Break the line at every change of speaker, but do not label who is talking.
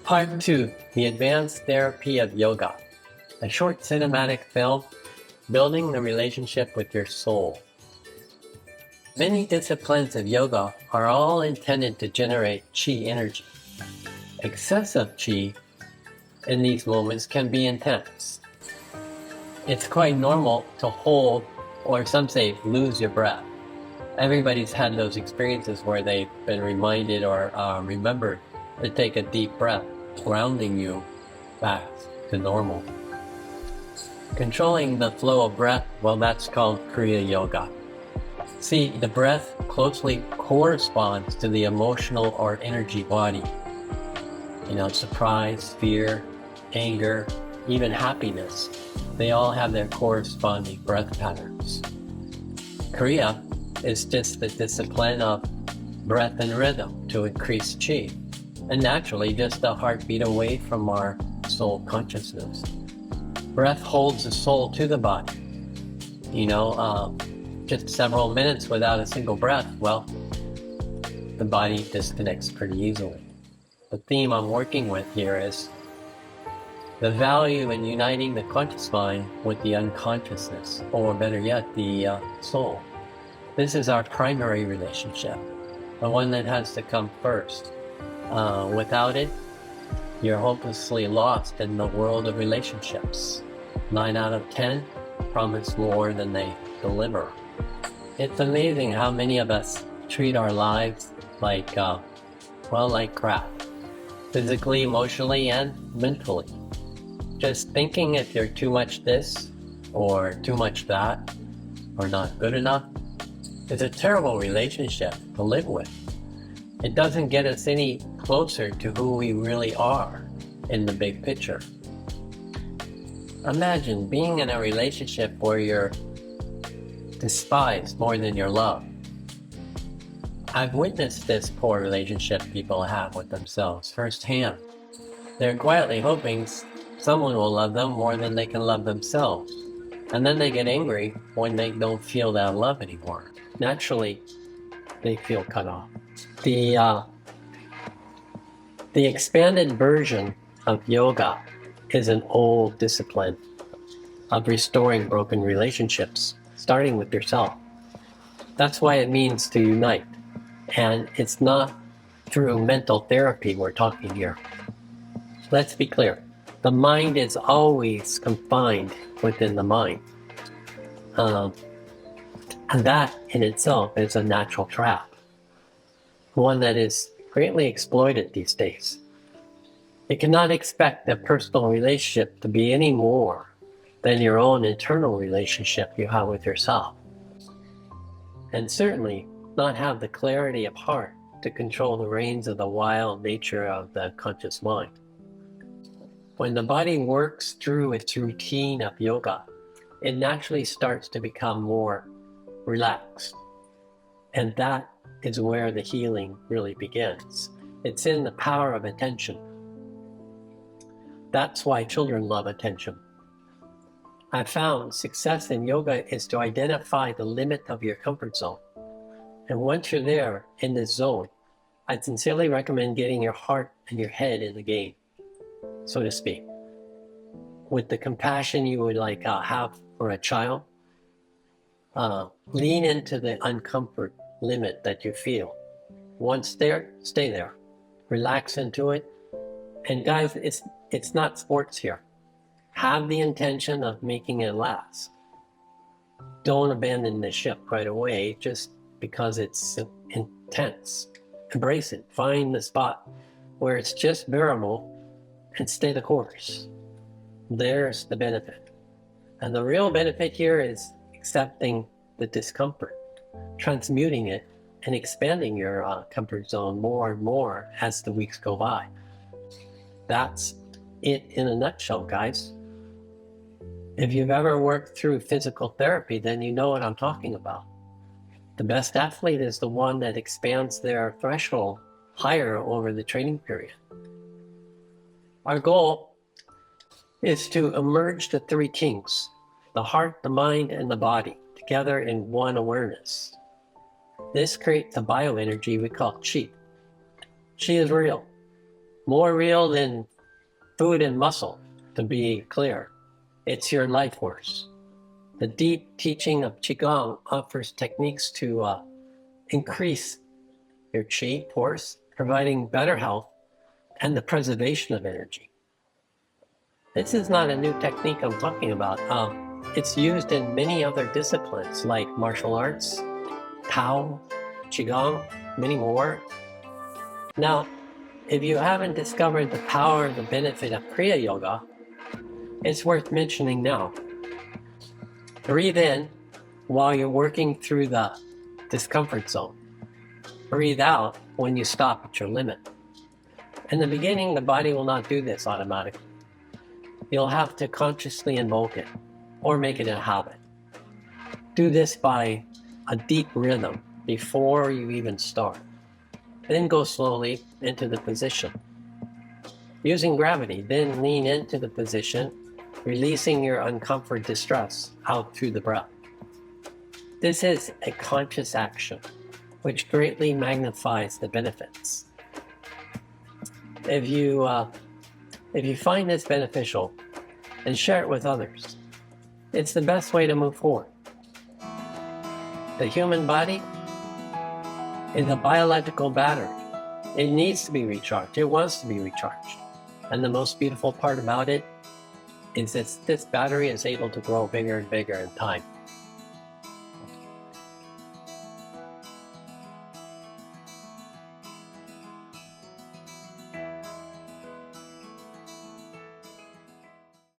Part 2, The Advanced Therapy of Yoga, a short cinematic film building the relationship with your soul. Many disciplines of yoga are all intended to generate chi energy. Excessive chi in these moments can be intense. It's quite normal to hold, or some say lose your breath. Everybody's had those experiences where they've been reminded or remembered to take a deep breath, grounding you back to normal. Controlling the flow of breath, well, that's called Kriya Yoga. See, the breath closely corresponds to the emotional or energy body. Surprise, fear, anger, even happiness. They all have their corresponding breath patterns. Kriya is just the discipline of breath and rhythm to increase chi, and naturally just a heartbeat away from our soul consciousness. Breath holds the soul to the body. Just several minutes without a single breath, well, the body disconnects pretty easily. The theme I'm working with here is the value in uniting the conscious mind with the unconsciousness, or better yet, the soul. This is our primary relationship, the one that has to come first. Without it, you're hopelessly lost in the world of relationships. 9 out of 10 promise more than they deliver. It's amazing how many of us treat our lives like crap, physically, emotionally, and mentally. Just thinking if you're too much this, or too much that, or not good enough, is a terrible relationship to live with. It doesn't get us any closer to who we really are in the big picture. Imagine being in a relationship where you're despised more than you're loved. I've witnessed this poor relationship people have with themselves firsthand. They're quietly hoping someone will love them more than they can love themselves. And then they get angry when they don't feel that love anymore. Naturally, they feel cut off. The expanded version of yoga is an old discipline of restoring broken relationships, starting with yourself. That's why it means to unite. And it's not through mental therapy we're talking here. Let's be clear. The mind is always confined within the mind. And that in itself is a natural trap, one that is greatly exploited these days. You cannot expect a personal relationship to be any more than your own internal relationship you have with yourself. And certainly not have the clarity of heart to control the reins of the wild nature of the conscious mind. When the body works through its routine of yoga, it naturally starts to become more relaxed. And that is where the healing really begins. It's in the power of attention. That's why children love attention. I found success in yoga is to identify the limit of your comfort zone. And once you're there in this zone, I sincerely recommend getting your heart and your head in the game, so to speak. With the compassion you would have for a child, lean into the uncomfort limit that you feel. Once there, stay there. Relax into it. And guys, it's not sports here. Have the intention of making it last. Don't abandon the ship right away just because it's intense. Embrace it. Find the spot where it's just bearable and stay the course. There's the benefit. And the real benefit here is accepting the discomfort, transmuting it, and expanding your comfort zone more and more as the weeks go by. That's it in a nutshell, guys. If you've ever worked through physical therapy, then you know what I'm talking about. The best athlete is the one that expands their threshold higher over the training period. Our goal is to emerge the three kings, the heart, the mind, and the body, together in one awareness. This creates a bioenergy we call chi. Chi is real. More real than food and muscle, to be clear. It's your life force. The deep teaching of Qigong offers techniques to increase your Qi force, providing better health and the preservation of energy. This is not a new technique I'm talking about. It's used in many other disciplines like martial arts, Tao, Qigong, many more. Now, if you haven't discovered the power and the benefit of Kriya Yoga, it's worth mentioning now. Breathe in while you're working through the discomfort zone. Breathe out when you stop at your limit. In the beginning, the body will not do this automatically. You'll have to consciously invoke it or make it a habit. Do this by a deep rhythm before you even start. Then go slowly into the position. Using gravity, then lean into the position, releasing your uncomfort distress out through the breath. This is a conscious action, which greatly magnifies the benefits. If you find this beneficial, then share it with others. It's the best way to move forward. The human body is a biological battery. It needs to be recharged. It wants to be recharged. And the most beautiful part about it is that this battery is able to grow bigger and bigger in time.